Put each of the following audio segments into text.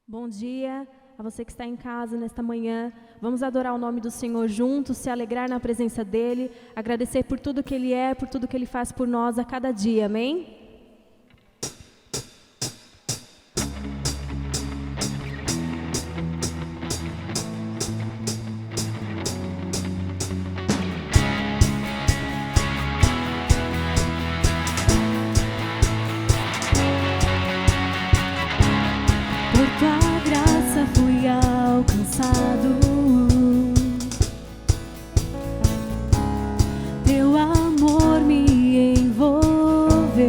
Bom dia a você que está em casa nesta manhã. Vamos adorar o nome do Senhor juntos, se alegrar na presença dEle, agradecer por tudo que Ele é, por tudo que Ele faz por nós a cada dia, amém? Por tua graça fui alcançado, teu amor me envolveu,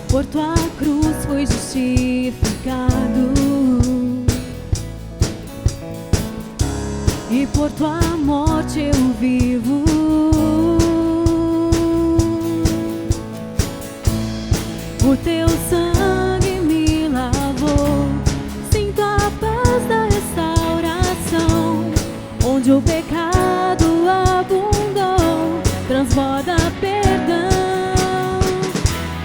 por tua cruz fui justificado, e por tua morte eu vivo. O teu sangue me lavou, sinto a paz da restauração. Onde o pecado abundou, transborda perdão.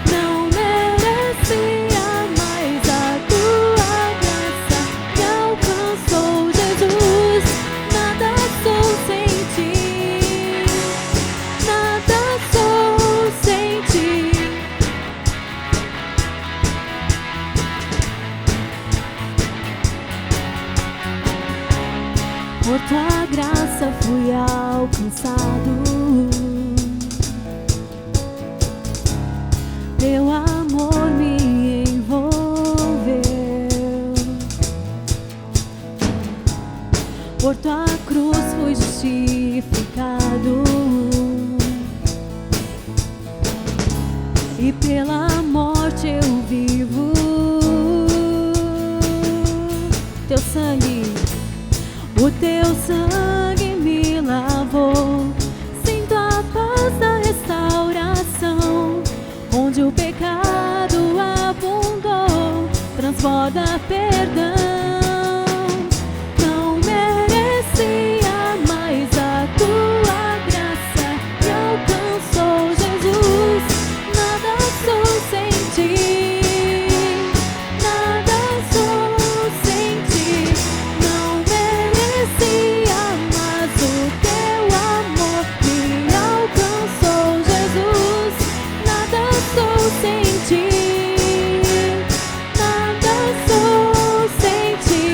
Não merecia mais a tua graça que alcançou Jesus. Nada sou sem ti, nada sou sem ti. Por tua graça fui alcançado, teu amor me envolveu, por tua cruz fui justificado, e pela morte eu vivo. Teu sangue, o teu sangue me lavou, sinto a paz da restauração. Onde o pecado abundou, transborda perdão. Não merecia mais a tua graça que alcançou Jesus. Nada sou sem ti, nada sou sem ti. Não merecia, mas o teu amor me alcançou, Jesus. Nada sou sem ti, nada sou sem ti.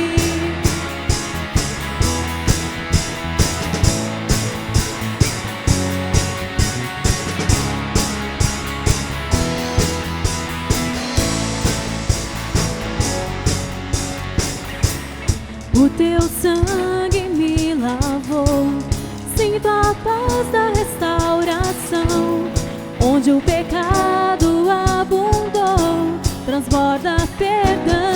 O teu sangue me lavou, sinto a paz da restauração. Onde o pecado abundou, transborda perdão.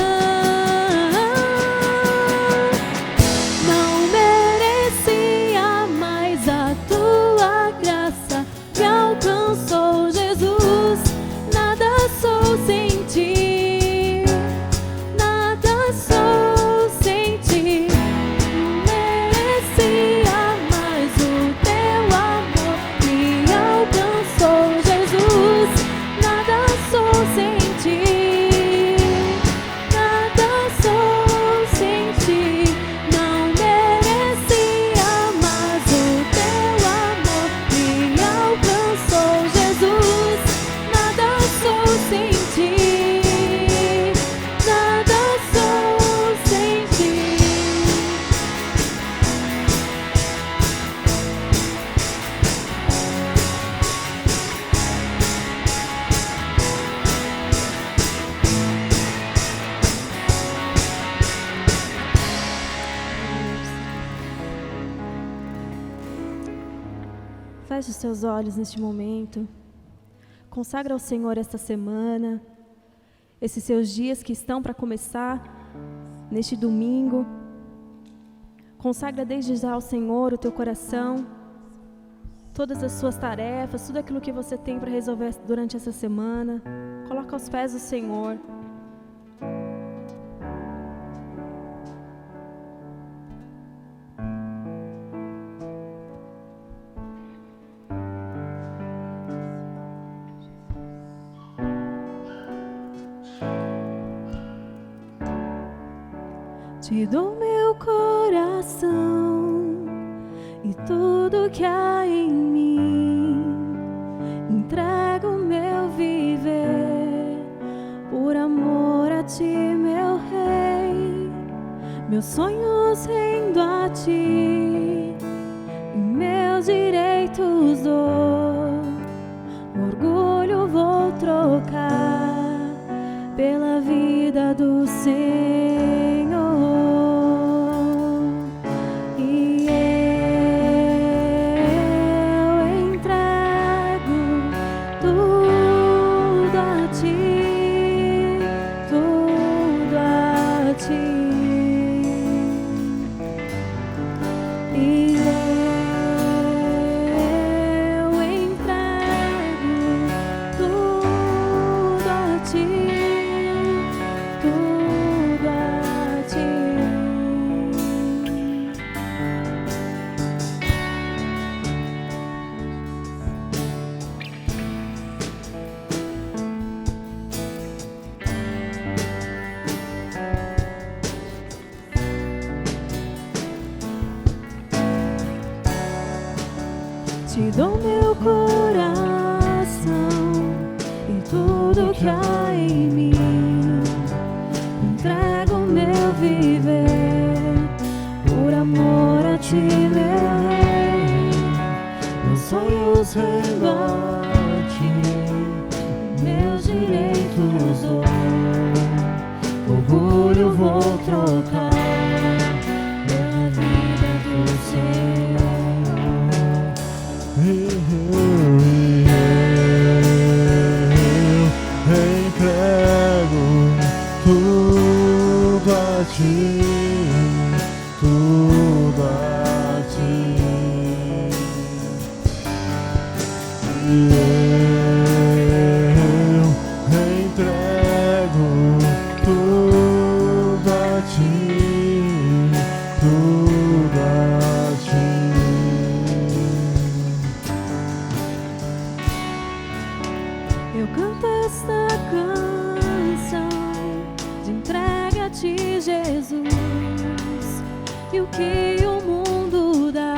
Não merecia mais a tua graça que alcançou, Jesus. Nada sou sem ti, nada sou sem ti. Merecia, mas o teu amor me alcançou, Jesus. Nada sou sem ti, nada sou sem ti. Não merecia, mas o teu amor me alcançou, Jesus. Nada sou sem ti, nada sou sem ti. Feche os seus olhos neste momento. Consagra ao Senhor esta semana, esses seus dias que estão para começar neste domingo. Consagra desde já ao Senhor o teu coração, todas as suas tarefas, tudo aquilo que você tem para resolver durante essa semana. Coloca aos pés do Senhor. Te dou meu coração e tudo que há em mim. Entrego meu viver por amor a ti, meu Rei. Meus sonhos rendo a ti e meus direitos dou. O orgulho vou trocar pela vida do Senhor. E eu entrego tudo a ti, tudo a ti. E eu entrego tudo a ti, tudo a ti. Te dou meu coração e tudo que há em mim. Entrego meu viver por amor a ti, meu Rei. Meus sonhos rendo a ti, meus direitos dou. Orgulho vou trocar pela vida do Senhor. Entrego tudo a ti, tudo a ti. E eu entrego tudo a ti, tudo a ti. Eu canto esta canção de entrega a ti, Jesus. E o que o mundo dá,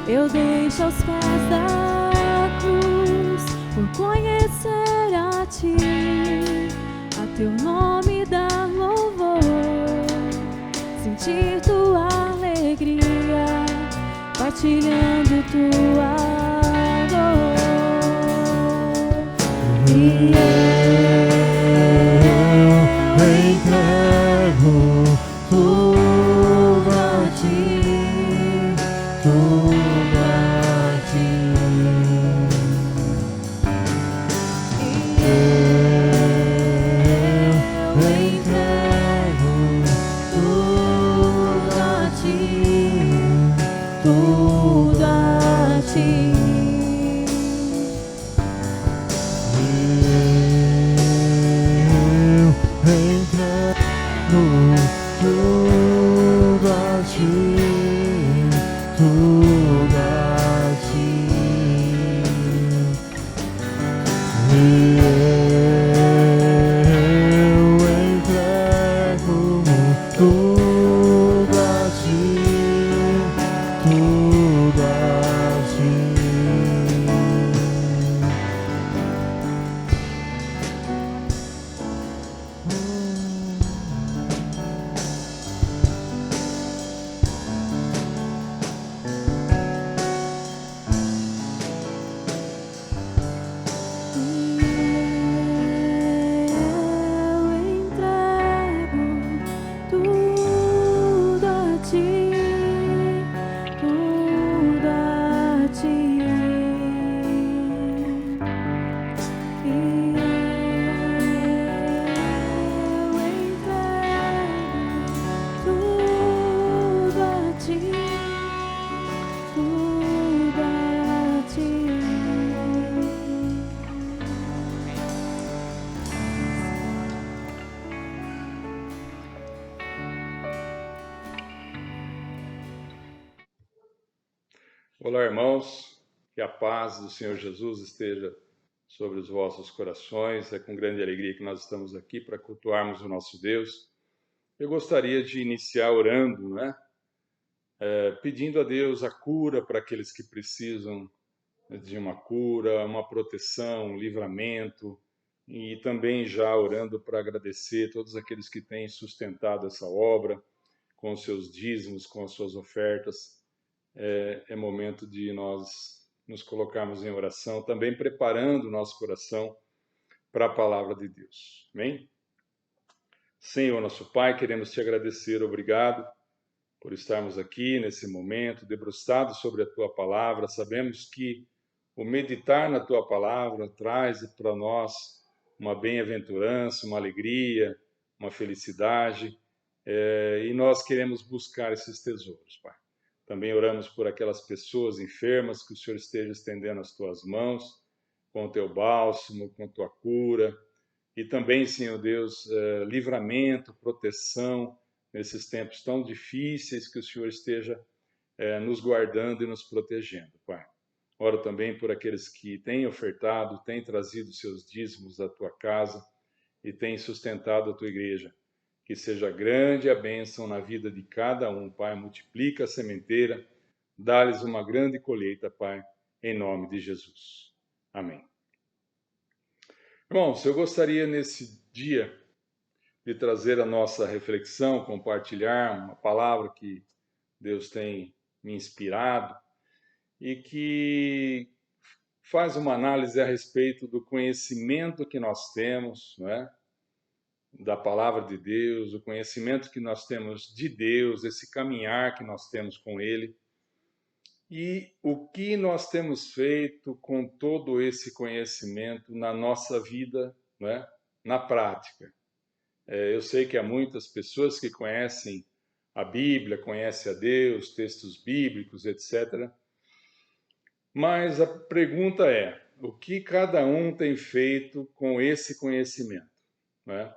eu deixo aos pés da cruz, por conhecer a ti, a teu nome dar louvor, sentir tua alegria, partilhando tua dor. E eu entrego tudo a ti, tudo a ti. Eu entrego tudo a ti, tudo a ti. Tudo a ti, tudo a ti. E eu entrego tudo a ti, tudo a ti. Olá, irmãos, que a paz do Senhor Jesus esteja sobre os vossos corações. É com grande alegria que nós estamos aqui para cultuarmos o nosso Deus, eu gostaria de iniciar orando, né? Pedindo a Deus a cura para aqueles que precisam de uma cura, uma proteção, um livramento, e também já orando para agradecer todos aqueles que têm sustentado essa obra com os seus dízimos, com as suas ofertas. É momento de nós nos colocarmos em oração, também preparando o nosso coração para a palavra de Deus. Amém? Senhor, nosso Pai, queremos te agradecer, obrigado por estarmos aqui nesse momento, debruçados sobre a tua palavra. Sabemos que o meditar na tua palavra traz para nós uma bem-aventurança, uma alegria, uma felicidade, e nós queremos buscar esses tesouros, Pai. Também oramos por aquelas pessoas enfermas, que o Senhor esteja estendendo as tuas mãos com o teu bálsamo, com a tua cura, e também, Senhor Deus, livramento, proteção nesses tempos tão difíceis, que o Senhor esteja nos guardando e nos protegendo, Pai. Oro também por aqueles que têm ofertado, têm trazido seus dízimos da tua casa e têm sustentado a tua igreja. Que seja grande a bênção na vida de cada um, Pai. Multiplica a sementeira, dá-lhes uma grande colheita, Pai, em nome de Jesus. Amém. Irmãos, eu gostaria nesse dia de trazer a nossa reflexão, compartilhar uma palavra que Deus tem me inspirado e que faz uma análise a respeito do conhecimento que nós temos, não é? Da palavra de Deus, o conhecimento que nós temos de Deus, esse caminhar que nós temos com Ele, e o que nós temos feito com todo esse conhecimento na nossa vida, não é? Na prática. Eu sei que há muitas pessoas que conhecem a Bíblia, conhecem a Deus, textos bíblicos, etc. Mas a pergunta é, o que cada um tem feito com esse conhecimento, né?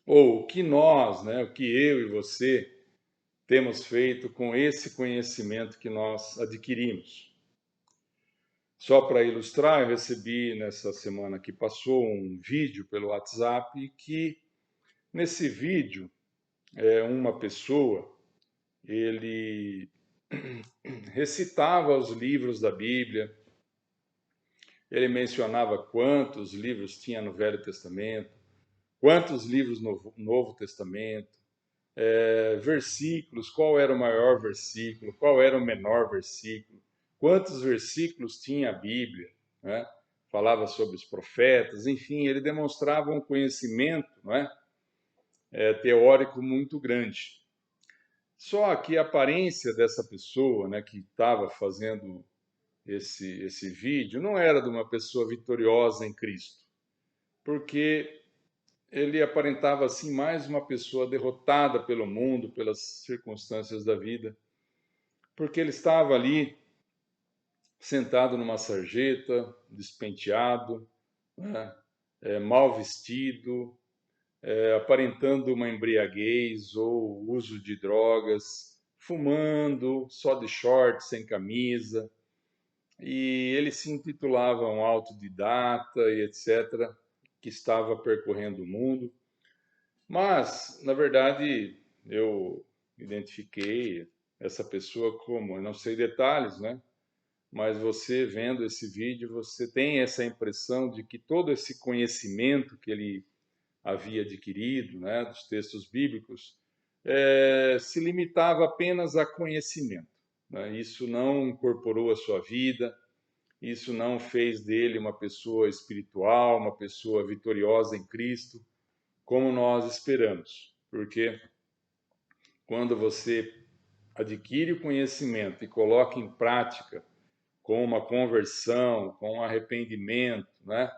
Ou o que nós, né, o que eu e você temos feito com esse conhecimento que nós adquirimos. Só para ilustrar, eu recebi nessa semana que passou um vídeo pelo WhatsApp que nesse vídeo uma pessoa, ele recitava os livros da Bíblia, ele mencionava quantos livros tinha no Velho Testamento, quantos livros no Novo Testamento, versículos, qual era o maior versículo, qual era o menor versículo, quantos versículos tinha a Bíblia, né? Falava sobre os profetas, enfim, ele demonstrava um conhecimento, não é? Teórico muito grande. Só que a aparência dessa pessoa, né, que estava fazendo esse vídeo não era de uma pessoa vitoriosa em Cristo, porque ele aparentava assim mais uma pessoa derrotada pelo mundo, pelas circunstâncias da vida, porque ele estava ali sentado numa sarjeta, despenteado, né, mal vestido, aparentando uma embriaguez ou uso de drogas, fumando, só de short, sem camisa. E ele se intitulava um autodidata e etc., que estava percorrendo o mundo. Mas, na verdade, eu identifiquei essa pessoa como, eu não sei detalhes, né? Mas você vendo esse vídeo, você tem essa impressão de que todo esse conhecimento que ele havia adquirido, né, dos textos bíblicos, se limitava apenas a conhecimento, né? Isso não incorporou a sua vida, isso não fez dele uma pessoa espiritual, uma pessoa vitoriosa em Cristo, como nós esperamos. Porque quando você adquire o conhecimento e coloca em prática com uma conversão, com um arrependimento, né?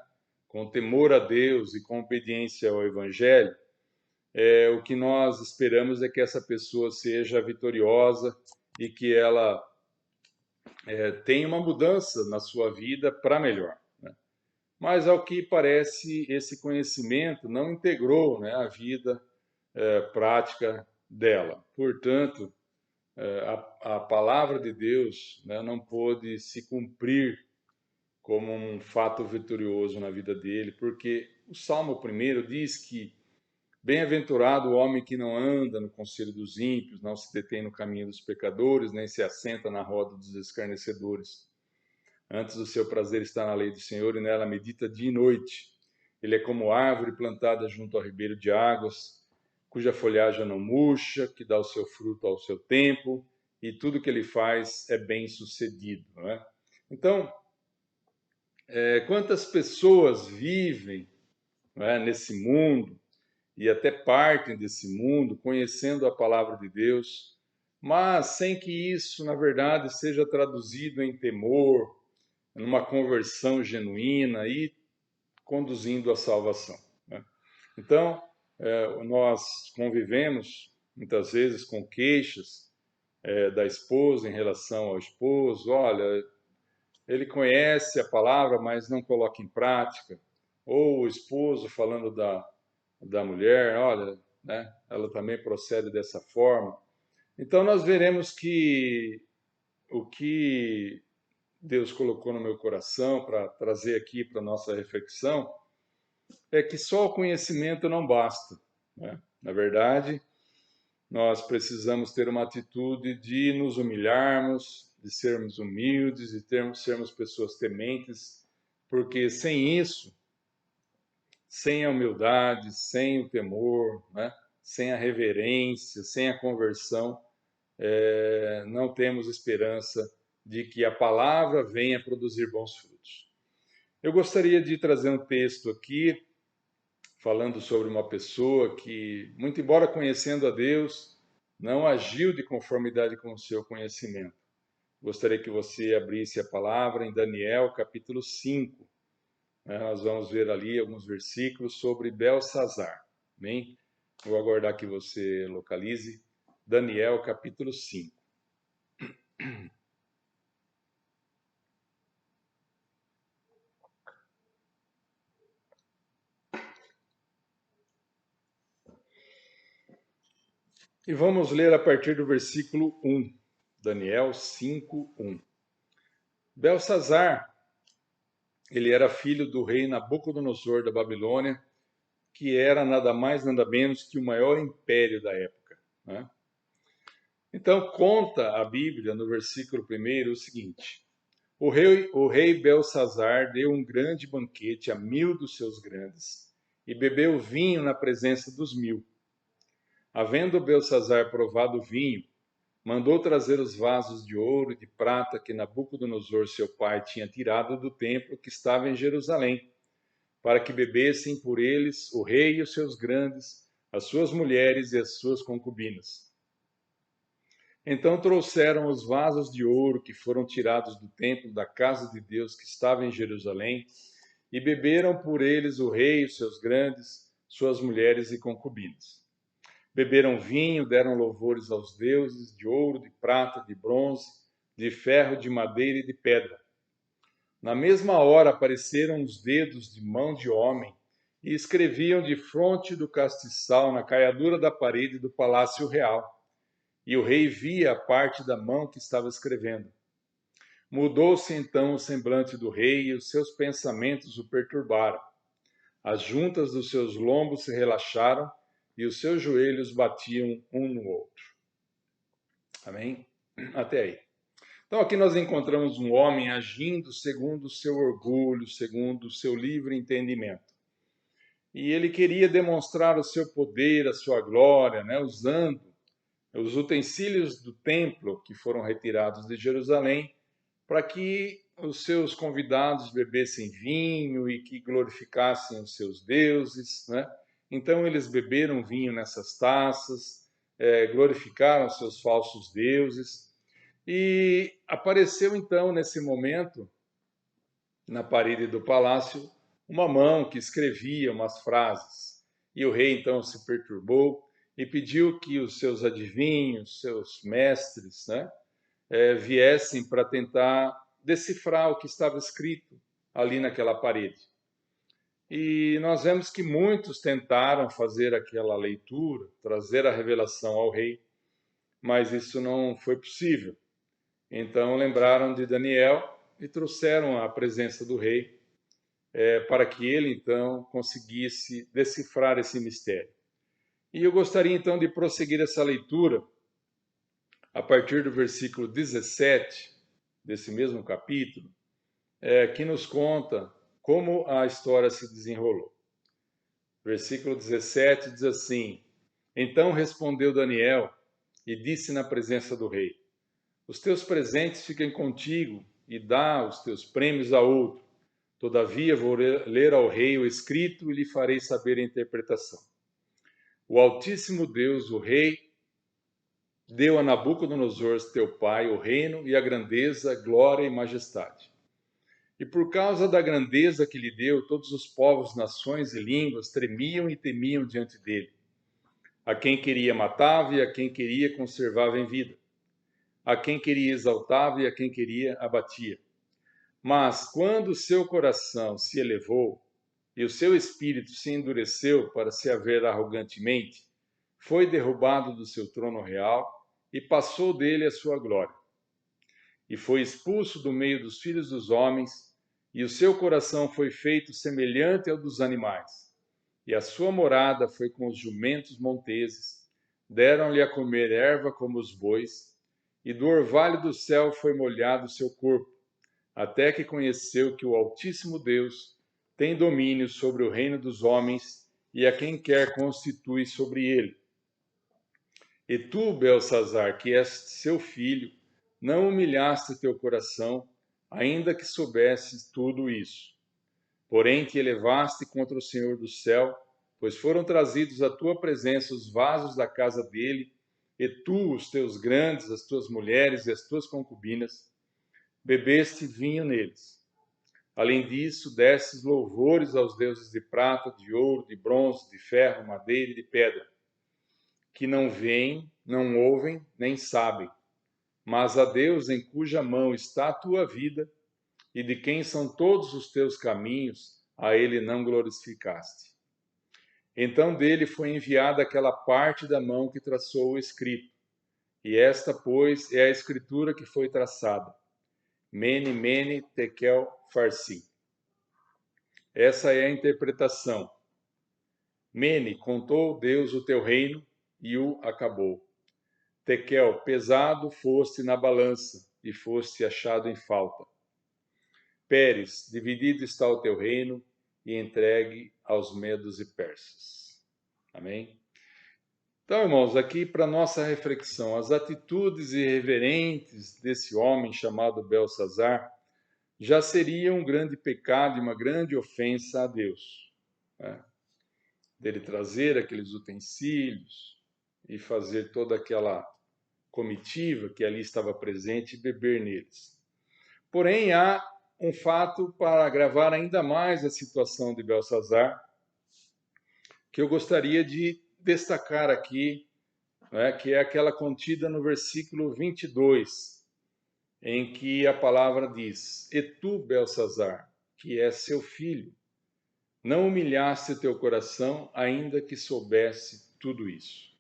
Com temor a Deus e com obediência ao Evangelho, o que nós esperamos é que essa pessoa seja vitoriosa e que ela tenha uma mudança na sua vida para melhor. Né? Mas, ao que parece, esse conhecimento não integrou, né, a vida prática dela. Portanto, a palavra de Deus, né, não pôde se cumprir como um fato vitorioso na vida dele, porque o Salmo 1 diz que Bem-aventurado o homem que não anda no conselho dos ímpios, não se detém no caminho dos pecadores, nem se assenta na roda dos escarnecedores. Antes o seu prazer está na lei do Senhor, e nela medita dia e noite. Ele é como árvore plantada junto ao ribeiro de águas, cuja folhagem não murcha, que dá o seu fruto ao seu tempo, e tudo que ele faz é bem-sucedido, não é? Então, quantas pessoas vivem, não é, nesse mundo, e até partem desse mundo, conhecendo a palavra de Deus, mas sem que isso, na verdade, seja traduzido em temor, numa conversão genuína e conduzindo à salvação, né? Então, nós convivemos muitas vezes com queixas da esposa em relação ao esposo. Olha, ele conhece a palavra, mas não coloca em prática. Ou o esposo falando da mulher, olha, né, ela também procede dessa forma. Então, nós veremos que o que Deus colocou no meu coração para trazer aqui para a nossa reflexão é que só o conhecimento não basta, né? Na verdade, nós precisamos ter uma atitude de nos humilharmos, de sermos humildes, de sermos pessoas tementes, porque sem isso, sem a humildade, sem o temor, né? Sem a reverência, sem a conversão, não temos esperança de que a palavra venha produzir bons frutos. Eu gostaria de trazer um texto aqui, falando sobre uma pessoa que, muito embora conhecendo a Deus, não agiu de conformidade com o seu conhecimento. Gostaria que você abrisse a palavra em Daniel, capítulo 5. Nós vamos ver ali alguns versículos sobre Belsazar. Amém? Vou aguardar que você localize. Daniel, capítulo 5. E vamos ler a partir do versículo 1. Daniel 5, 1. Belsazar, ele era filho do rei Nabucodonosor da Babilônia, que era nada mais, nada menos que o maior império da época, né? Então, conta a Bíblia, no versículo 1, o seguinte: o rei Belsazar deu um grande banquete a 1000 dos seus grandes, e bebeu vinho na presença dos 1000. Havendo Belsazar provado o vinho, mandou trazer os vasos de ouro e de prata que Nabucodonosor, seu pai, tinha tirado do templo que estava em Jerusalém, para que bebessem por eles o rei e os seus grandes, as suas mulheres e as suas concubinas. Então trouxeram os vasos de ouro que foram tirados do templo da casa de Deus que estava em Jerusalém, e beberam por eles o rei e os seus grandes, suas mulheres e concubinas. Beberam vinho, deram louvores aos deuses de ouro, de prata, de bronze, de ferro, de madeira e de pedra. Na mesma hora apareceram os dedos de mão de homem e escreviam defronte do castiçal na caiadura da parede do palácio real. E o rei via a parte da mão que estava escrevendo. Mudou-se então o semblante do rei e os seus pensamentos o perturbaram. As juntas dos seus lombos se relaxaram e os seus joelhos batiam um no outro. Amém? Até aí. Então aqui nós encontramos um homem agindo segundo o seu orgulho, segundo o seu livre entendimento. E ele queria demonstrar o seu poder, a sua glória, né, usando os utensílios do templo que foram retirados de Jerusalém para que os seus convidados bebessem vinho e que glorificassem os seus deuses, né? Então eles beberam vinho nessas taças, glorificaram os seus falsos deuses. E apareceu então, nesse momento, na parede do palácio, uma mão que escrevia umas frases. E o rei então se perturbou e pediu que os seus adivinhos, seus mestres, né, viessem para tentar decifrar o que estava escrito ali naquela parede. E nós vemos que muitos tentaram fazer aquela leitura, trazer a revelação ao rei, mas isso não foi possível. Então lembraram de Daniel e trouxeram à presença do rei para que ele então conseguisse decifrar esse mistério. E eu gostaria então de prosseguir essa leitura a partir do versículo 17 desse mesmo capítulo, que nos conta como a história se desenrolou. Versículo 17 diz assim: Então respondeu Daniel e disse na presença do rei: Os teus presentes fiquem contigo e dá os teus prêmios a outro. Todavia vou ler ao rei o escrito e lhe farei saber a interpretação. O Altíssimo Deus, o rei, deu a Nabucodonosor, teu pai, o reino e a grandeza, glória e majestade. E por causa da grandeza que lhe deu, todos os povos, nações e línguas tremiam e temiam diante dele. A quem queria matava e a quem queria conservava em vida. A quem queria exaltava e a quem queria abatia. Mas quando o seu coração se elevou e o seu espírito se endureceu para se haver arrogantemente, foi derrubado do seu trono real e passou dele a sua glória. E foi expulso do meio dos filhos dos homens, e o seu coração foi feito semelhante ao dos animais. E a sua morada foi com os jumentos monteses, deram-lhe a comer erva como os bois, e do orvalho do céu foi molhado o seu corpo, até que conheceu que o Altíssimo Deus tem domínio sobre o reino dos homens e a quem quer constitui sobre ele. E tu, Belsazar, que és seu filho, não humilhaste teu coração, ainda que soubesses tudo isso. Porém, te elevaste contra o Senhor do céu, pois foram trazidos à tua presença os vasos da casa dele, e tu, os teus grandes, as tuas mulheres e as tuas concubinas, bebeste vinho neles. Além disso, destes louvores aos deuses de prata, de ouro, de bronze, de ferro, madeira e de pedra, que não veem, não ouvem, nem sabem, mas a Deus em cuja mão está a tua vida e de quem são todos os teus caminhos, a ele não glorificaste. Então dele foi enviada aquela parte da mão que traçou o escrito, e esta, pois, é a escritura que foi traçada. Mene, mene, tekel, farsi. Essa é a interpretação. Mene, contou Deus o teu reino e o acabou. Tekel, pesado foste na balança e foste achado em falta. Pérez, dividido está o teu reino e entregue aos medos e persas. Amém? Então, irmãos, aqui para nossa reflexão, as atitudes irreverentes desse homem chamado Belsazar já seriam um grande pecado e uma grande ofensa a Deus, né? Dele trazer aqueles utensílios e fazer toda aquela comitiva que ali estava presente e beber neles. Porém, há um fato para agravar ainda mais a situação de Belsazar, que eu gostaria de destacar aqui, né, que é aquela contida no versículo 22, em que a palavra diz: E tu, Belsazar, que és seu filho, não humilhaste teu coração, ainda que soubesse tudo isso.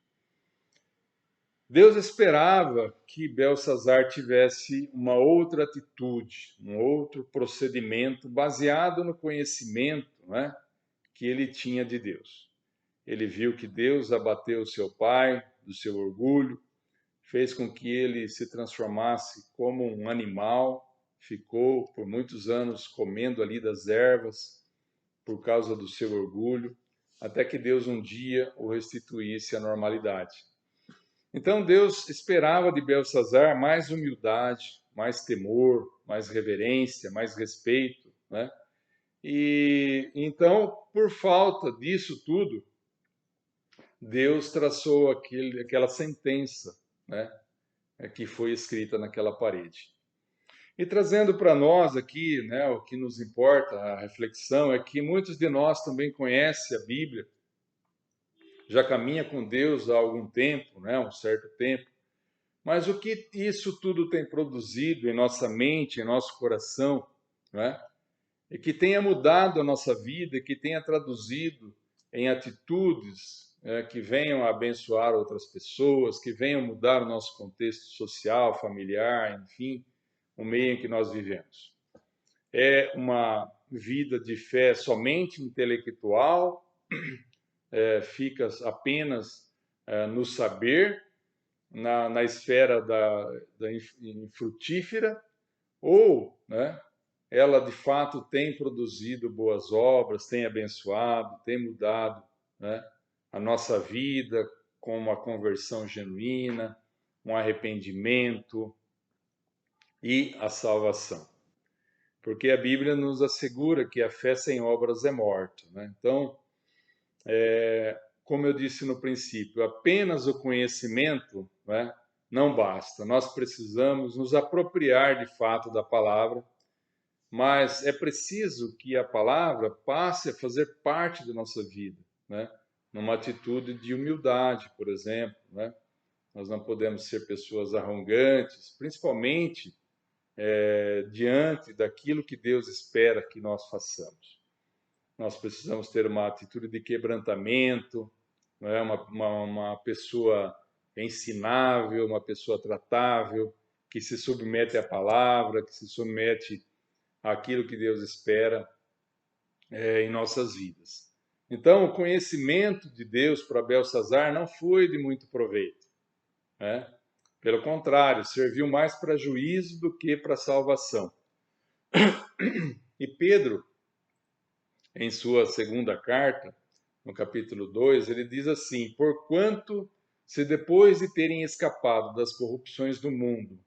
Deus esperava que Belsazar tivesse uma outra atitude, um outro procedimento baseado no conhecimento, né, que ele tinha de Deus. Ele viu que Deus abateu seu pai do seu orgulho, fez com que ele se transformasse como um animal, ficou por muitos anos comendo ali das ervas por causa do seu orgulho, até que Deus um dia o restituísse à normalidade. Então Deus esperava de Belsazar mais humildade, mais temor, mais reverência, mais respeito, né? E então, por falta disso tudo, Deus traçou aquela sentença, né, que foi escrita naquela parede. E trazendo para nós aqui, né, o que nos importa, a reflexão, é que muitos de nós também conhecem a Bíblia, já caminha com Deus há algum tempo, né, um certo tempo, mas o que isso tudo tem produzido em nossa mente, em nosso coração, né, e que tenha mudado a nossa vida, que tenha traduzido em atitudes que venham a abençoar outras pessoas, que venham mudar o nosso contexto social, familiar, enfim, o meio em que nós vivemos. É uma vida de fé somente intelectual, fica apenas no saber, na esfera da infrutífera, ou, né, ela de fato tem produzido boas obras, tem abençoado, tem mudado, né, a nossa vida com uma conversão genuína, um arrependimento e a salvação. Porque a Bíblia nos assegura que a fé sem obras é morta, né? Então, como eu disse no princípio, apenas o conhecimento, né, não basta. Nós precisamos nos apropriar de fato da palavra, mas é preciso que a palavra passe a fazer parte da nossa vida, né? Numa atitude de humildade, por exemplo, né? Nós não podemos ser pessoas arrogantes, principalmente diante daquilo que Deus espera que nós façamos. Nós precisamos ter uma atitude de quebrantamento, não é? Uma pessoa ensinável, uma pessoa tratável, que se submete à palavra, que se submete àquilo que Deus espera em nossas vidas. Então, o conhecimento de Deus para Belsazar não foi de muito proveito, né? Pelo contrário, serviu mais para juízo do que para salvação. E Pedro, em sua segunda carta, no capítulo 2, ele diz assim: porquanto, se depois de terem escapado das corrupções do mundo,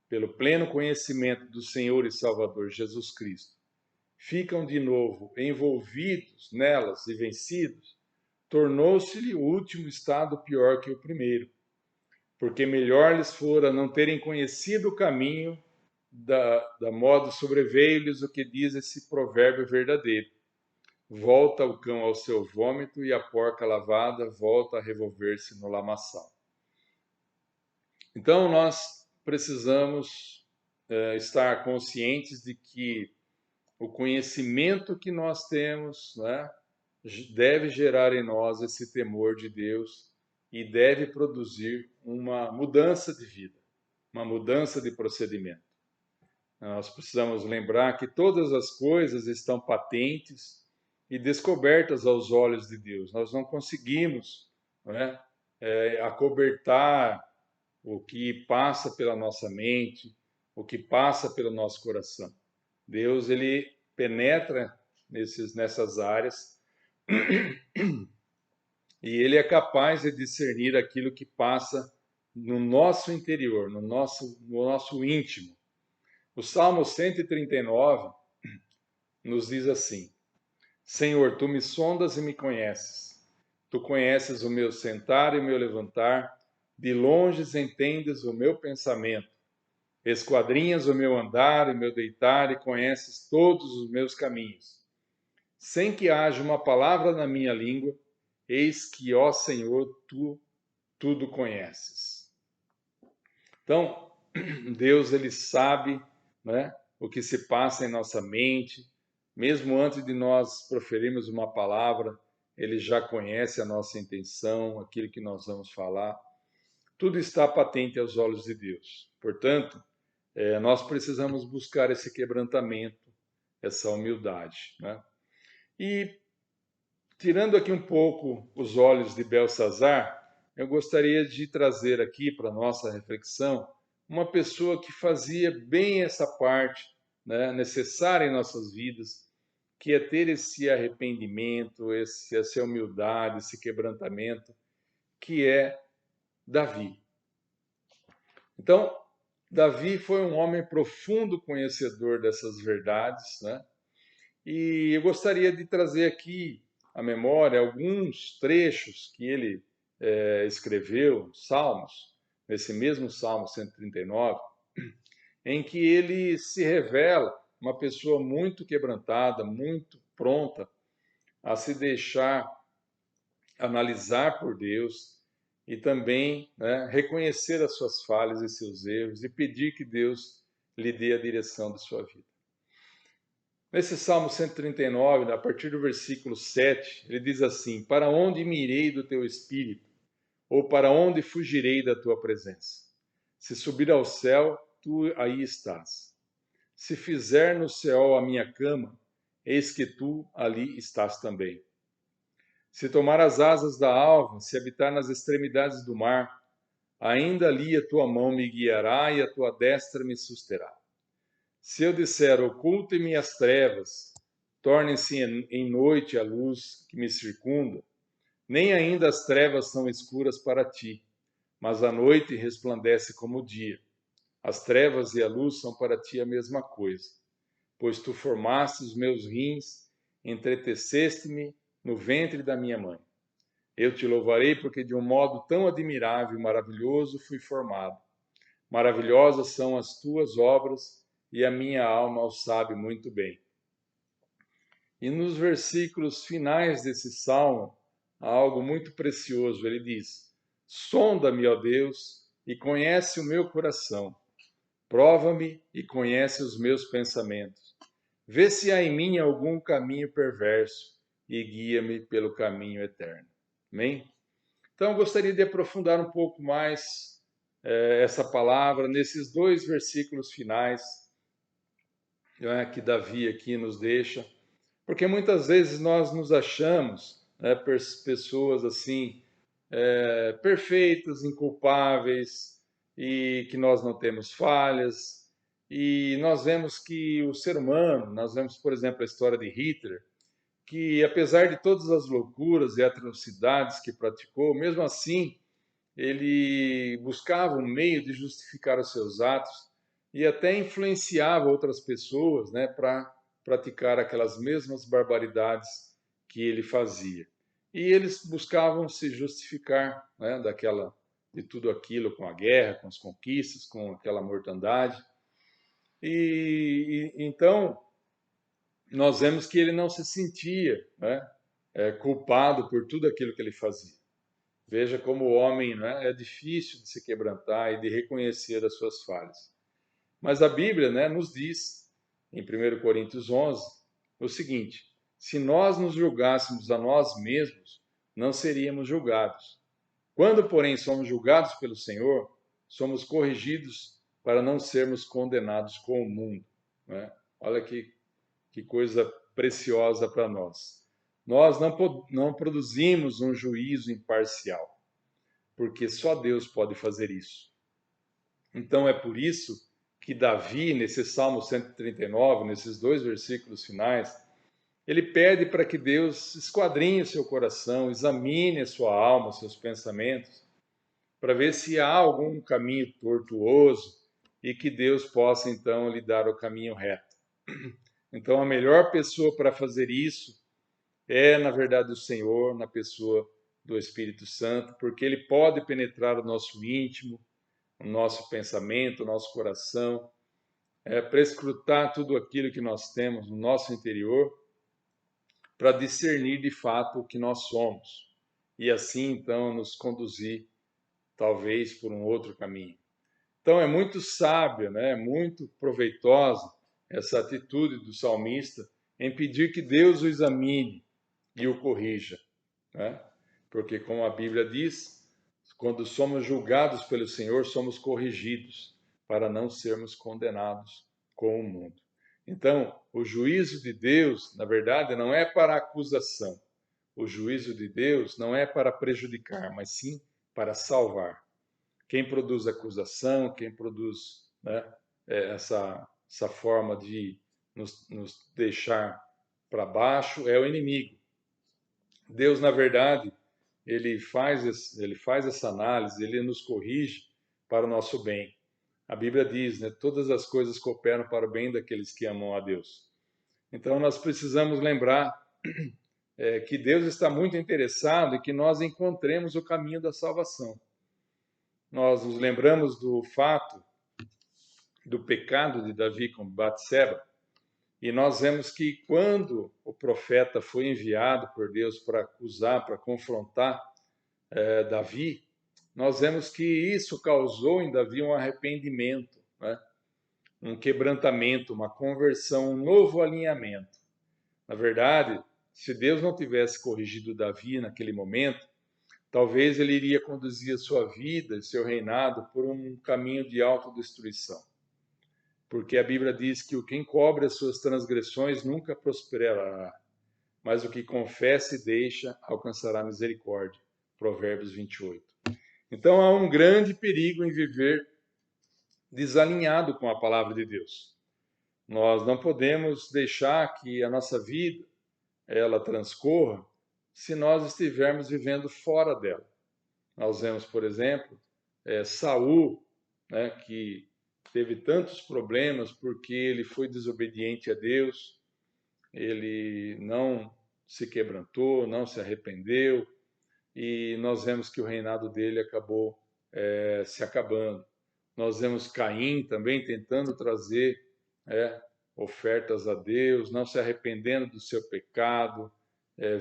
pelo pleno conhecimento do Senhor e Salvador Jesus Cristo, ficam de novo envolvidos nelas e vencidos, tornou-se-lhe o último estado pior que o primeiro. Porque melhor lhes fora não terem conhecido o caminho, da modo sobreveio-lhes o que diz esse provérbio verdadeiro: volta o cão ao seu vômito e a porca lavada volta a revolver-se no lamaçal. Então nós precisamos estar conscientes de que o conhecimento que nós temos, né, deve gerar em nós esse temor de Deus e deve produzir uma mudança de vida, uma mudança de procedimento. Nós precisamos lembrar que todas as coisas estão patentes e descobertas aos olhos de Deus. Nós não conseguimos, né, acobertar o que passa pela nossa mente, o que passa pelo nosso coração. Deus, ele penetra nessas áreas e ele é capaz de discernir aquilo que passa no nosso interior, no nosso íntimo. O Salmo 139 nos diz assim: Senhor, tu me sondas e me conheces. Tu conheces o meu sentar e o meu levantar, de longe entendes o meu pensamento. Esquadrinhas o meu andar e o meu deitar e conheces todos os meus caminhos. Sem que haja uma palavra na minha língua, eis que, ó Senhor, tu tudo conheces. Então, Deus, ele sabe, né, o que se passa em nossa mente. Mesmo antes de nós proferirmos uma palavra, ele já conhece a nossa intenção, aquilo que nós vamos falar. Tudo está patente aos olhos de Deus. Portanto, nós precisamos buscar esse quebrantamento, essa humildade, né? E, tirando aqui um pouco os olhos de Belsazar, eu gostaria de trazer aqui para a nossa reflexão uma pessoa que fazia bem essa parte, né, necessária em nossas vidas, que é ter esse arrependimento, essa humildade, esse quebrantamento, que é Davi. Então, Davi foi um homem profundo conhecedor dessas verdades, né? E eu gostaria de trazer aqui à memória alguns trechos que ele escreveu, salmos, nesse mesmo Salmo 139, em que ele se revela uma pessoa muito quebrantada, muito pronta a se deixar analisar por Deus e também, né, reconhecer as suas falhas e seus erros e pedir que Deus lhe dê a direção de sua vida. Nesse Salmo 139, a partir do versículo 7, ele diz assim: para onde me irei do teu espírito? Ou para onde fugirei da tua presença? Se subir ao céu, tu aí estás. Se fizer no céu a minha cama, eis que tu ali estás também. Se tomar as asas da alva, se habitar nas extremidades do mar, ainda ali a tua mão me guiará e a tua destra me susterá. Se eu disser, ocultem-me as trevas, tornem-se em noite a luz que me circunda, nem ainda as trevas são escuras para ti, mas a noite resplandece como o dia. As trevas e a luz são para ti a mesma coisa, pois tu formaste os meus rins, entreteceste-me no ventre da minha mãe. Eu te louvarei porque de um modo tão admirável e maravilhoso fui formado. Maravilhosas são as tuas obras e a minha alma o sabe muito bem. E nos versículos finais desse salmo, há algo muito precioso. Ele diz: sonda-me, ó Deus, e conhece o meu coração. Prova-me e conhece os meus pensamentos. Vê se há em mim algum caminho perverso e guia-me pelo caminho eterno. Amém? Então, eu gostaria de aprofundar um pouco mais essa palavra nesses 2 versículos finais, né, que Davi aqui nos deixa, porque muitas vezes nós nos achamos, né, pessoas assim, perfeitas, inculpáveis, e que nós não temos falhas, e nós vemos que o ser humano, nós vemos, por exemplo, a história de Hitler, que apesar de todas as loucuras e atrocidades que praticou, mesmo assim, ele buscava um meio de justificar os seus atos e até influenciava outras pessoas, né, para praticar aquelas mesmas barbaridades que ele fazia. E eles buscavam se justificar, né, de tudo aquilo com a guerra, com as conquistas, com aquela mortandade. Então nós vemos que ele não se sentia, né, culpado por tudo aquilo que ele fazia. Veja como o homem, né, é difícil de se quebrantar e de reconhecer as suas falhas. Mas a Bíblia, né, nos diz, em 1 Coríntios 11, o seguinte: se nós nos julgássemos a nós mesmos, não seríamos julgados. Quando, porém, somos julgados pelo Senhor, somos corrigidos para não sermos condenados com o mundo. Né? Olha que coisa preciosa para nós. Nós não produzimos um juízo imparcial, porque só Deus pode fazer isso. Então é por isso que Davi, nesse Salmo 139, nesses 2 versículos finais, ele pede para que Deus esquadrinhe o seu coração, examine a sua alma, os seus pensamentos, para ver se há algum caminho tortuoso e que Deus possa então lhe dar o caminho reto. Então a melhor pessoa para fazer isso é, na verdade, o Senhor, na pessoa do Espírito Santo, porque ele pode penetrar o nosso íntimo, o nosso pensamento, o nosso coração, prescrutar tudo aquilo que nós temos no nosso interior, para discernir de fato o que nós somos, e assim, então, nos conduzir, talvez, por um outro caminho. Então, é muito sábio, né? Muito proveitosa essa atitude do salmista em pedir que Deus o examine e o corrija, né? Porque, como a Bíblia diz, quando somos julgados pelo Senhor, somos corrigidos para não sermos condenados com o mundo. Então, o juízo de Deus, na verdade, não é para acusação. O juízo de Deus não é para prejudicar, mas sim para salvar. Quem produz acusação, quem produz, né, essa forma de nos deixar para baixo é o inimigo. Deus, na verdade, ele faz essa análise, ele nos corrige para o nosso bem. A Bíblia diz, né, todas as coisas cooperam para o bem daqueles que amam a Deus. Então, nós precisamos lembrar que Deus está muito interessado em que nós encontremos o caminho da salvação. Nós nos lembramos do fato do pecado de Davi com Batseba, e nós vemos que quando o profeta foi enviado por Deus para acusar, para confrontar Davi, nós vemos que isso causou em Davi um arrependimento, né? Um quebrantamento, uma conversão, um novo alinhamento. Na verdade, se Deus não tivesse corrigido Davi naquele momento, talvez ele iria conduzir a sua vida, seu reinado, por um caminho de autodestruição. Porque a Bíblia diz que quem cobre as suas transgressões nunca prosperará, mas o que confessa e deixa alcançará misericórdia. Provérbios 28. Então há um grande perigo em viver desalinhado com a palavra de Deus. Nós não podemos deixar que a nossa vida ela transcorra se nós estivermos vivendo fora dela. Nós vemos, por exemplo, Saul, né, que teve tantos problemas porque ele foi desobediente a Deus, ele não se quebrantou, não se arrependeu, e nós vemos que o reinado dele acabou se acabando. Nós vemos Caim também tentando trazer ofertas a Deus, não se arrependendo do seu pecado,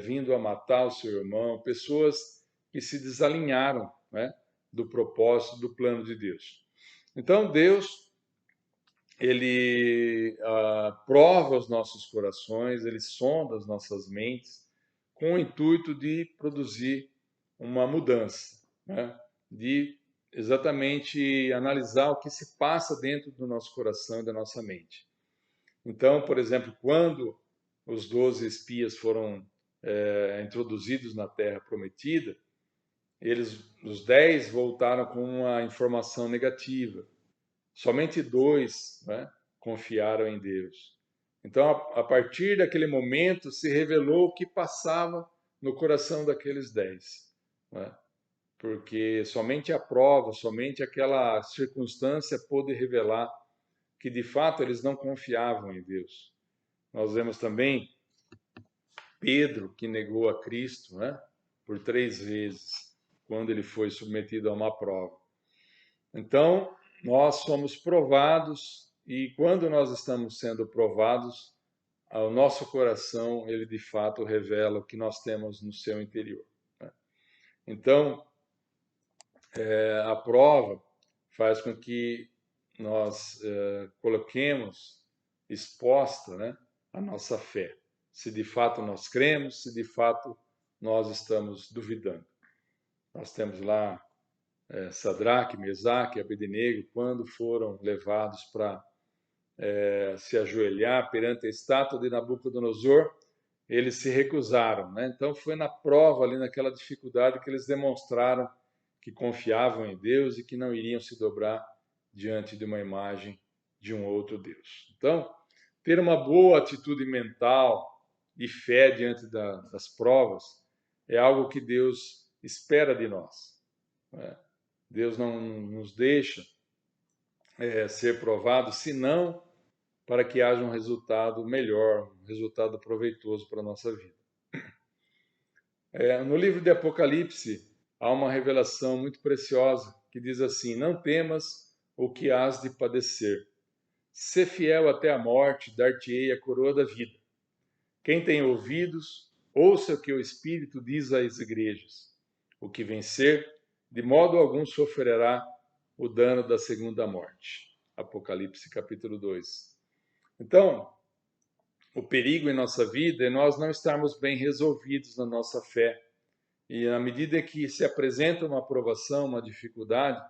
vindo a matar o seu irmão, pessoas que se desalinharam, né, do propósito, do plano de Deus. Então Deus, ele prova os nossos corações, ele sonda as nossas mentes com o intuito de produzir uma mudança, né, de exatamente analisar o que se passa dentro do nosso coração e da nossa mente. Então, por exemplo, quando os 12 espias foram introduzidos na Terra Prometida, os 10 voltaram com uma informação negativa. Somente 2, né, confiaram em Deus. Então, a partir daquele momento, se revelou o que passava no coração daqueles 10. Né? Porque somente a prova, somente aquela circunstância pôde revelar que, de fato, eles não confiavam em Deus. Nós vemos também Pedro, que negou a Cristo, né, por 3 vezes, quando ele foi submetido a uma prova. Então, nós somos provados, e quando nós estamos sendo provados, o nosso coração, ele de fato revela o que nós temos no seu interior. Né? Então, a prova faz com que nós coloquemos exposta, né, a nossa fé. Se de fato nós cremos, se de fato nós estamos duvidando. Nós temos lá Sadraque, Mesaque e Abednego, quando foram levados para se ajoelhar perante a estátua de Nabucodonosor, eles se recusaram, né? Então foi na prova, ali naquela dificuldade, que eles demonstraram que confiavam em Deus e que não iriam se dobrar diante de uma imagem de um outro Deus. Então, ter uma boa atitude mental e fé diante das provas é algo que Deus espera de nós. Né? Deus não nos deixa ser provados, senão para que haja um resultado melhor, um resultado proveitoso para a nossa vida. No livro de Apocalipse, há uma revelação muito preciosa que diz assim: não temas o que hás de padecer. Sê fiel até a morte, dar-te-ei a coroa da vida. Quem tem ouvidos, ouça o que o Espírito diz às igrejas. O que vencer, de modo algum sofrerá o dano da segunda morte. Apocalipse capítulo 2. Então, o perigo em nossa vida é nós não estarmos bem resolvidos na nossa fé. E à medida que se apresenta uma aprovação, uma dificuldade,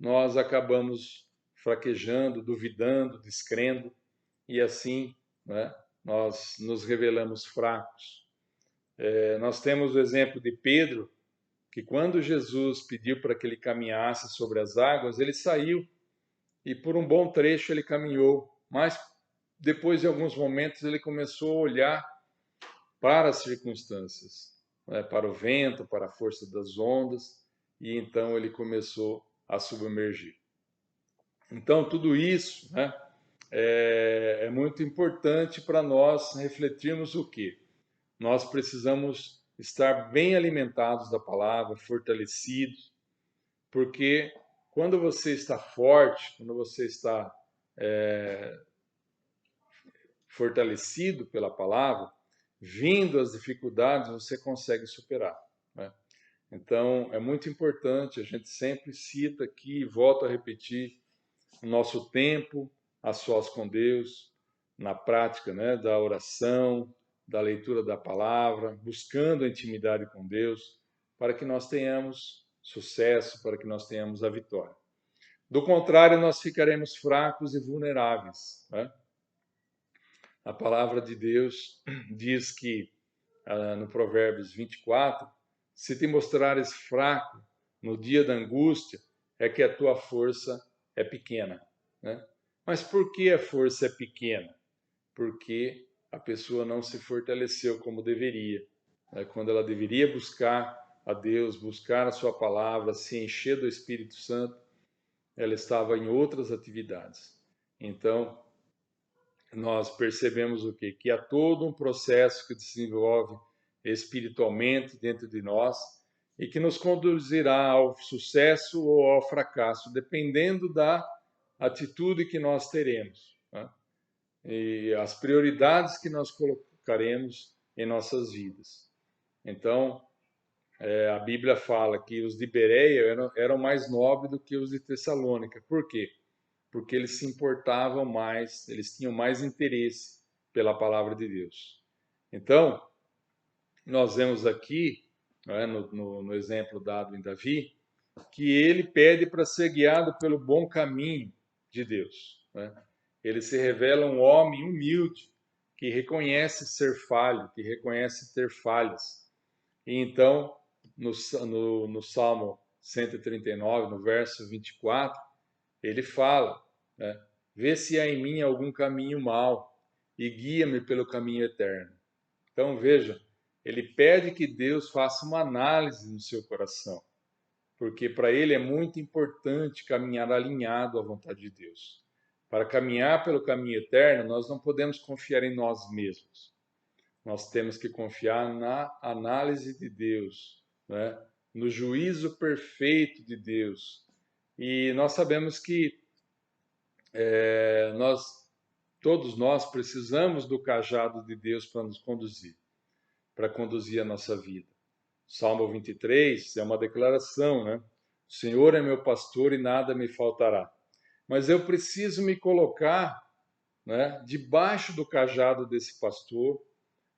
nós acabamos fraquejando, duvidando, descrendo, e assim, né, nós nos revelamos fracos. Nós temos o exemplo de Pedro, que quando Jesus pediu para que ele caminhasse sobre as águas, ele saiu, e por um bom trecho ele caminhou, mas depois de alguns momentos ele começou a olhar para as circunstâncias, né, para o vento, para a força das ondas, e então ele começou a submergir. Então tudo isso, né, é muito importante para nós refletirmos o quê? Nós precisamos estar bem alimentados da palavra, fortalecidos, porque quando você está forte, quando você está fortalecido pela palavra, vindo as dificuldades, você consegue superar. Né? Então, é muito importante, a gente sempre cita aqui, e volto a repetir, o nosso tempo a sós com Deus, na prática, né, da oração, da leitura da palavra, buscando a intimidade com Deus, para que nós tenhamos sucesso, para que nós tenhamos a vitória. Do contrário, nós ficaremos fracos e vulneráveis. Né? A palavra de Deus diz que no Provérbios 24, se te mostrares fraco no dia da angústia, é que a tua força é pequena, né? Mas por que a força é pequena? Porque a pessoa não se fortaleceu como deveria, né? Quando ela deveria buscar a Deus, buscar a sua palavra, se encher do Espírito Santo, ela estava em outras atividades. Então, nós percebemos o quê? Que há todo um processo que desenvolve espiritualmente dentro de nós e que nos conduzirá ao sucesso ou ao fracasso, dependendo da atitude que nós teremos, né? E as prioridades que nós colocaremos em nossas vidas. Então, a Bíblia fala que os de Bereia eram mais nobres do que os de Tessalônica. Por quê? Porque eles se importavam mais, eles tinham mais interesse pela palavra de Deus. Então, nós vemos aqui, né, no exemplo dado em Davi, que ele pede para ser guiado pelo bom caminho de Deus, né? Ele se revela um homem humilde, que reconhece ser falho, que reconhece ter falhas. E então, no Salmo 139, no verso 24, ele fala, né, vê se há em mim algum caminho mau e guia-me pelo caminho eterno. Então, veja, ele pede que Deus faça uma análise no seu coração, porque para ele é muito importante caminhar alinhado à vontade de Deus. Para caminhar pelo caminho eterno, nós não podemos confiar em nós mesmos. Nós temos que confiar na análise de Deus, né? No juízo perfeito de Deus. E nós sabemos que todos nós precisamos do cajado de Deus para nos conduzir, para conduzir a nossa vida. Salmo 23 é uma declaração, né? O Senhor é meu pastor e nada me faltará. Mas eu preciso me colocar, né, debaixo do cajado desse pastor,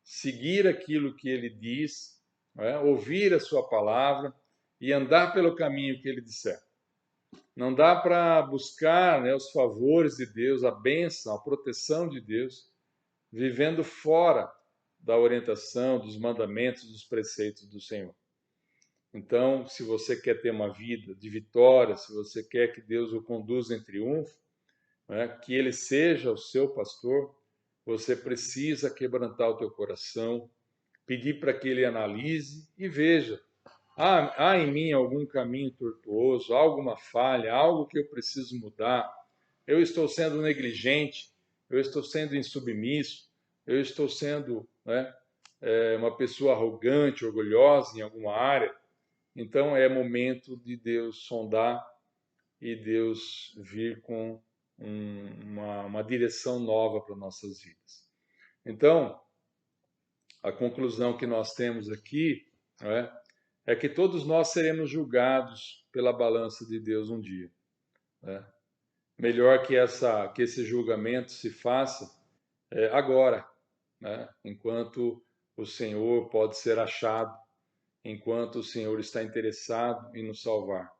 seguir aquilo que ele diz, né, ouvir a sua palavra e andar pelo caminho que ele disser. Não dá para buscar, né, os favores de Deus, a bênção, a proteção de Deus, vivendo fora da orientação, dos mandamentos, dos preceitos do Senhor. Então, se você quer ter uma vida de vitória, se você quer que Deus o conduza em triunfo, né, que Ele seja o seu pastor, você precisa quebrantar o teu coração, pedir para que Ele analise e veja, há em mim algum caminho tortuoso, alguma falha, algo que eu preciso mudar, eu estou sendo negligente, eu estou sendo insubmisso, eu estou sendo, né, uma pessoa arrogante, orgulhosa em alguma área. Então é momento de Deus sondar e Deus vir com uma direção nova para nossas vidas. Então, a conclusão que nós temos aqui, né, é que todos nós seremos julgados pela balança de Deus um dia, né? Melhor que esse julgamento se faça agora, né? Enquanto o Senhor pode ser achado, enquanto o Senhor está interessado em nos salvar.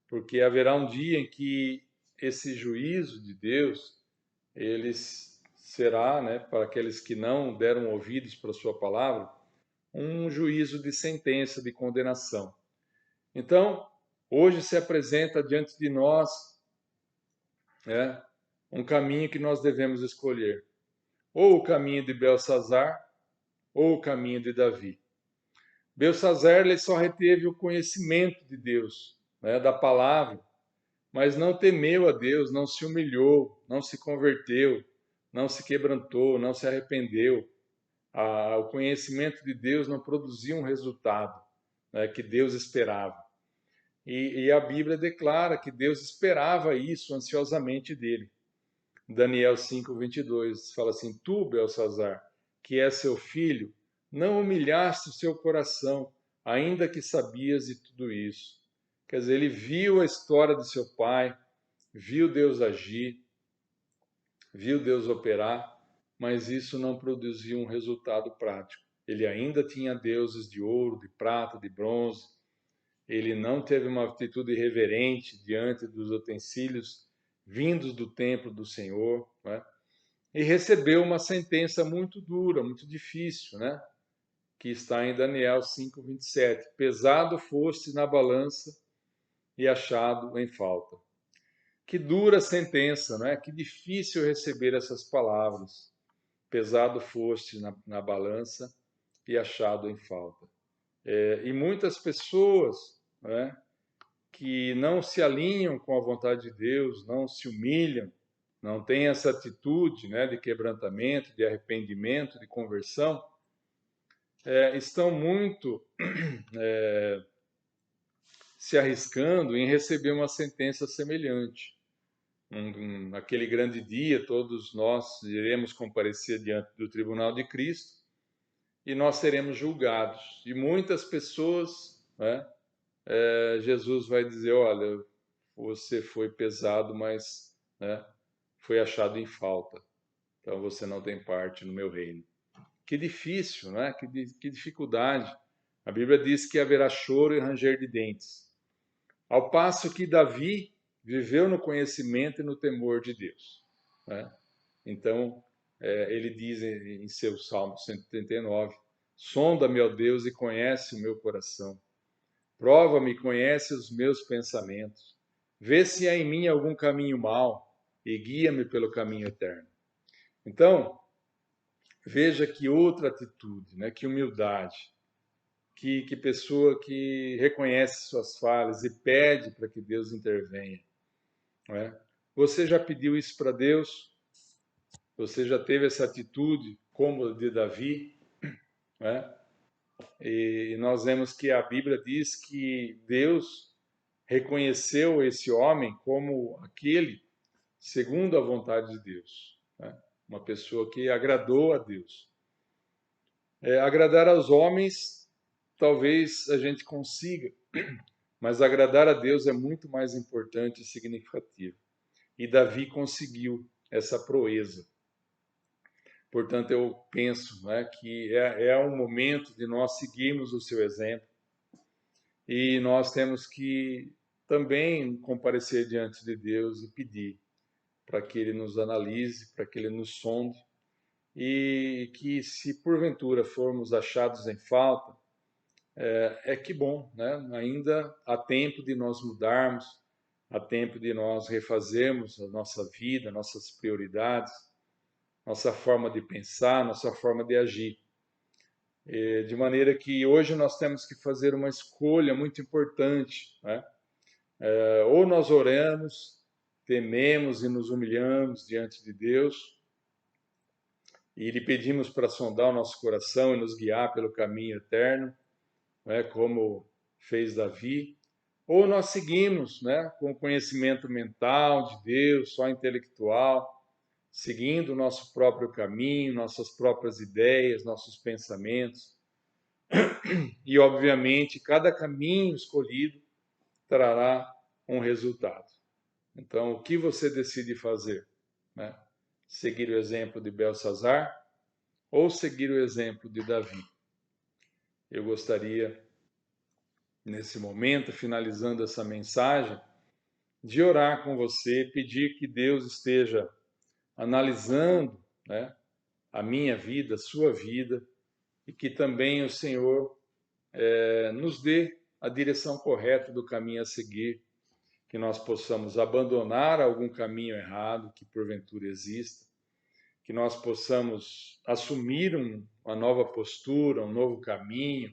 Porque haverá um dia em que esse juízo de Deus, ele será, né, para aqueles que não deram ouvidos para a sua palavra, um juízo de sentença, de condenação. Então, hoje se apresenta diante de nós, né, um caminho que nós devemos escolher. Ou o caminho de Belsazar, ou o caminho de Davi. Belsazar, ele só reteve o conhecimento de Deus, né, da palavra, mas não temeu a Deus, não se humilhou, não se converteu, não se quebrantou, não se arrependeu. O conhecimento de Deus não produzia um resultado, né, que Deus esperava. E a Bíblia declara que Deus esperava isso ansiosamente dele. Daniel 5:22 fala assim: Tu, Belsazar, que és seu filho, não humilhaste o seu coração, ainda que sabias de tudo isso. Quer dizer, ele viu a história de seu pai, viu Deus agir, viu Deus operar, mas isso não produziu um resultado prático. Ele ainda tinha deuses de ouro, de prata, de bronze. Ele não teve uma atitude reverente diante dos utensílios vindos do templo do Senhor, né? E recebeu uma sentença muito dura, muito difícil, né? que está em Daniel 5:27. Pesado foste na balança e achado em falta. Que dura sentença, não é? Que difícil receber essas palavras. Pesado foste na balança e achado em falta. E muitas pessoas, não é, que não se alinham com a vontade de Deus, não se humilham, não têm essa atitude, né, de quebrantamento, de arrependimento, de conversão, estão muito se arriscando em receber uma sentença semelhante. Naquele grande dia, todos nós iremos comparecer diante do tribunal de Cristo e nós seremos julgados. E muitas pessoas, né, Jesus vai dizer, olha, você foi pesado, mas, né, foi achado em falta. Então você não tem parte no meu reino. Que difícil, né? Que dificuldade. A Bíblia diz que haverá choro e ranger de dentes. Ao passo que Davi viveu no conhecimento e no temor de Deus, né? Então, ele diz em seu Salmo 139, sonda-me, ó Deus, e conhece o meu coração. Prova-me, conhece os meus pensamentos. Vê se há em mim algum caminho mau e guia-me pelo caminho eterno. Então, veja que outra atitude, né? Que humildade, que pessoa que reconhece suas falhas e pede para que Deus intervenha. Não é? Você já pediu isso para Deus? Você já teve essa atitude como a de Davi? Não é? E nós vemos que a Bíblia diz que Deus reconheceu esse homem como aquele segundo a vontade de Deus, né? Uma pessoa que agradou a Deus. Agradar aos homens, talvez a gente consiga, mas agradar a Deus é muito mais importante e significativo. E Davi conseguiu essa proeza. Portanto, eu penso, né, que é um momento de nós seguirmos o seu exemplo e nós temos que também comparecer diante de Deus e pedir para que Ele nos analise, para que Ele nos sonde e que, se porventura formos achados em falta, que bom, né? Ainda há tempo de nós mudarmos, há tempo de nós refazermos a nossa vida, nossas prioridades, nossa forma de pensar, nossa forma de agir. De maneira que hoje nós temos que fazer uma escolha muito importante, né? Ou nós oramos, tememos e nos humilhamos diante de Deus e lhe pedimos para sondar o nosso coração e nos guiar pelo caminho eterno, né, como fez Davi, ou nós seguimos, né, com conhecimento mental de Deus, só intelectual, seguindo o nosso próprio caminho, nossas próprias ideias, nossos pensamentos. E, obviamente, cada caminho escolhido trará um resultado. Então, o que você decide fazer? Né? Seguir o exemplo de Belsazar ou seguir o exemplo de Davi? Eu gostaria, nesse momento, finalizando essa mensagem, de orar com você, pedir que Deus esteja analisando, né, a minha vida, a sua vida, e que também o Senhor nos dê a direção correta do caminho a seguir, que nós possamos abandonar algum caminho errado que porventura exista, que nós possamos assumir uma nova postura, um novo caminho,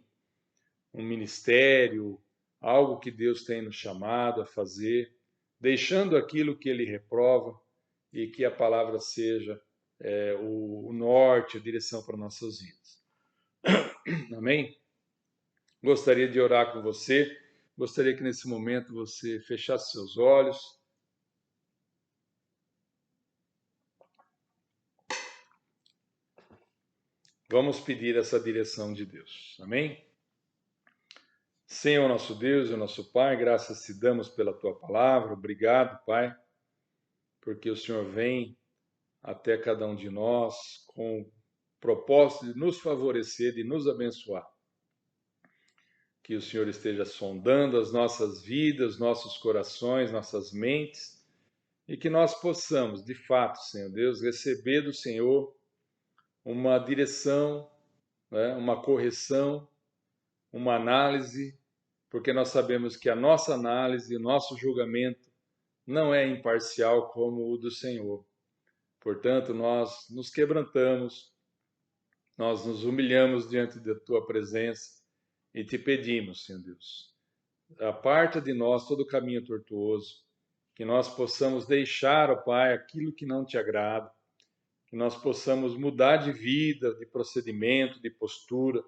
um ministério, algo que Deus tem nos chamado a fazer, deixando aquilo que Ele reprova e que a palavra seja o norte, a direção para nossas vidas. Amém? Gostaria de orar com você, gostaria que nesse momento você fechasse seus olhos. Vamos pedir essa direção de Deus. Amém? Senhor nosso Deus e nosso Pai, graças te damos pela tua palavra. Obrigado, Pai, porque o Senhor vem até cada um de nós com o propósito de nos favorecer, de nos abençoar. Que o Senhor esteja sondando as nossas vidas, nossos corações, nossas mentes, e que nós possamos, de fato, Senhor Deus, receber do Senhor uma direção né, uma correção, uma análise, porque nós sabemos que a nossa análise, o nosso julgamento não é imparcial como o do Senhor. Portanto, nós nos quebrantamos, nós nos humilhamos diante da Tua presença e te pedimos, Senhor Deus, aparta de nós todo caminho tortuoso, que nós possamos deixar, ó Pai, aquilo que não te agrada, que nós possamos mudar de vida, de procedimento, de postura,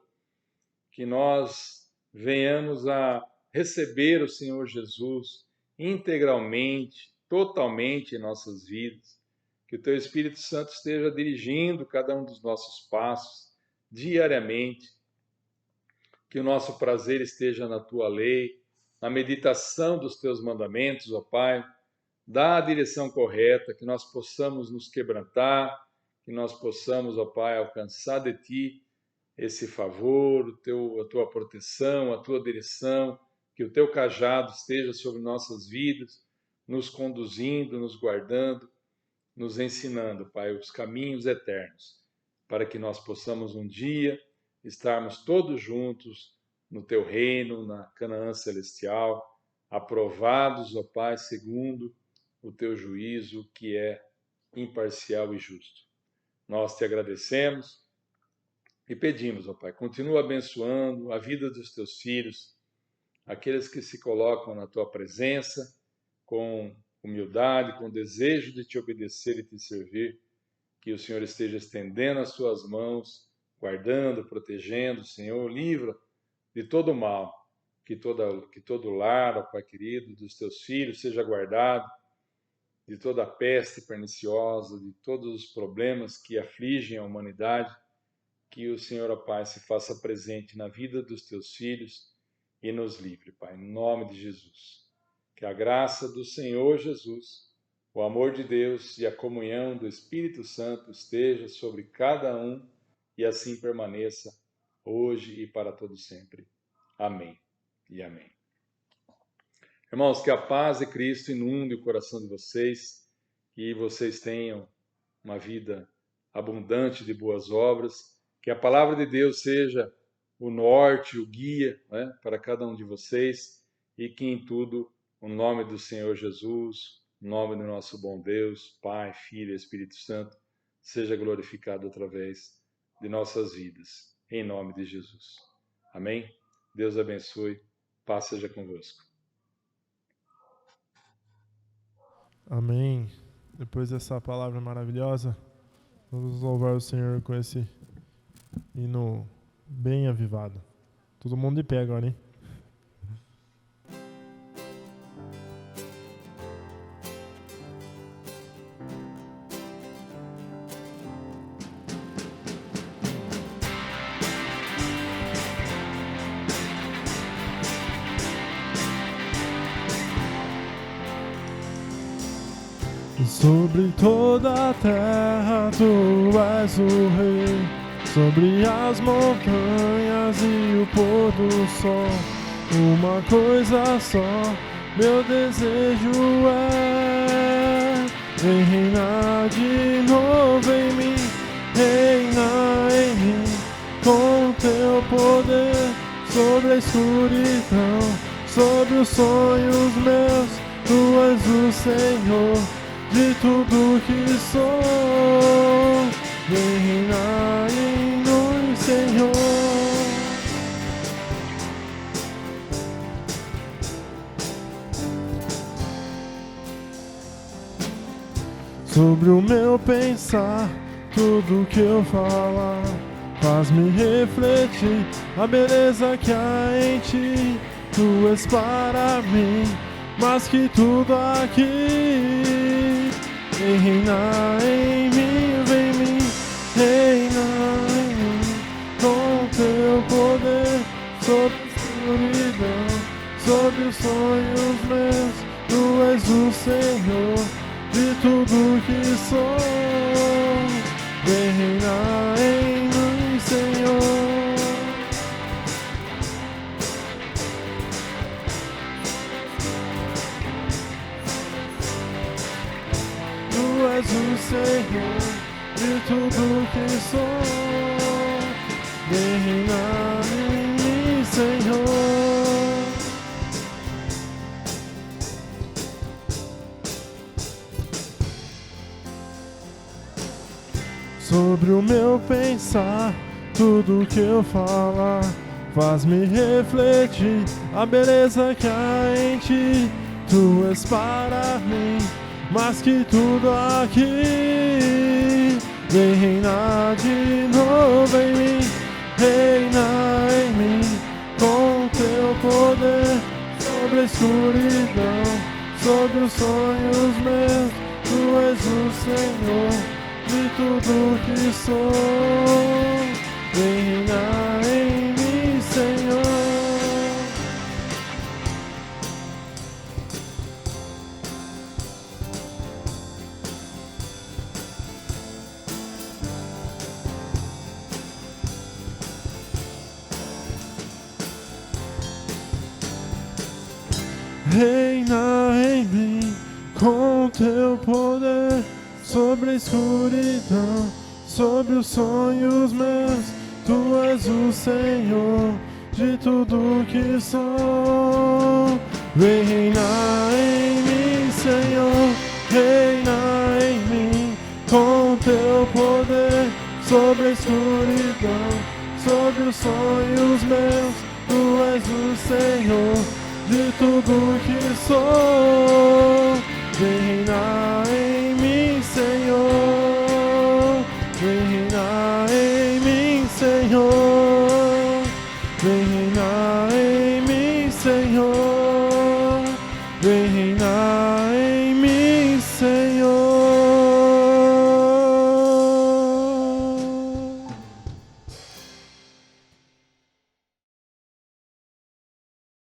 que nós venhamos a receber o Senhor Jesus integralmente, totalmente em nossas vidas, que o Teu Espírito Santo esteja dirigindo cada um dos nossos passos diariamente, que o nosso prazer esteja na Tua lei, na meditação dos Teus mandamentos, ó Pai, dá a direção correta, que nós possamos nos quebrantar, que nós possamos, ó Pai, alcançar de Ti esse favor, a Tua proteção, a Tua direção, que o Teu cajado esteja sobre nossas vidas, nos conduzindo, nos guardando, nos ensinando, Pai, os caminhos eternos, para que nós possamos um dia estarmos todos juntos no Teu reino, na Canaã celestial, aprovados, ó Pai, segundo o Teu juízo, que é imparcial e justo. Nós te agradecemos e pedimos, ó Pai, continua abençoando a vida dos Teus filhos, aqueles que se colocam na Tua presença com humildade, com desejo de Te obedecer e Te servir, que o Senhor esteja estendendo as Suas mãos, guardando, protegendo, Senhor, livra de todo mal, que todo lar, ó Pai querido, dos Teus filhos seja guardado, de toda a peste perniciosa, de todos os problemas que afligem a humanidade, que o Senhor, ó Pai, se faça presente na vida dos Teus filhos e nos livre, Pai, em nome de Jesus. Que a graça do Senhor Jesus, o amor de Deus e a comunhão do Espírito Santo esteja sobre cada um e assim permaneça hoje e para todo sempre. Amém e amém. Irmãos, que a paz de Cristo inunde o coração de vocês, que vocês tenham uma vida abundante de boas obras, que a palavra de Deus seja o norte, o guia, né, para cada um de vocês, e que em tudo o nome do Senhor Jesus, o nome do nosso bom Deus, Pai, Filho e Espírito Santo, seja glorificado através de nossas vidas, em nome de Jesus. Amém? Deus abençoe, paz seja convosco. Amém. Depois dessa palavra maravilhosa, vamos louvar o Senhor com esse hino bem avivado. Todo mundo de pé agora, hein? Sobre toda a terra tu és o rei, sobre as montanhas e o pôr do sol, uma coisa só, meu desejo é reinar de novo em mim, reina em mim, com teu poder, sobre a escuridão, sobre os sonhos meus, tu és o Senhor de tudo que sou, vem reinar em nós, Senhor. Sobre o meu pensar, tudo que eu falar, faz-me refletir a beleza que há em ti. Tu és para mim, mais que tudo aqui. Vem reinar em mim, vem me reinar em mim, com teu poder, sobre a escuridão, sobre os sonhos meus, tu és o Senhor de tudo que sou. Vem reinar em mim, Senhor. Tu és o Senhor de tudo que sou. Vem Senhor. Sobre o meu pensar, tudo que eu falar, faz-me refletir a beleza que há em ti. Tu és para mim, mais que tudo aqui. Vem reinar de novo em mim, reina em mim, com teu poder, sobre a escuridão, sobre os sonhos meus. Tu és o Senhor de tudo que sou. Vem reinar em mim, Senhor. Reina em mim com teu poder, sobre a escuridão, sobre os sonhos meus. Tu és o Senhor de tudo que sou. Vem reinar em mim, Senhor, reina em mim com teu poder, sobre a escuridão, sobre os sonhos meus. Tu és o Senhor de tudo que sou. Vem reinar em mim, Senhor. Vem reinar em mim, Senhor. Vem reinar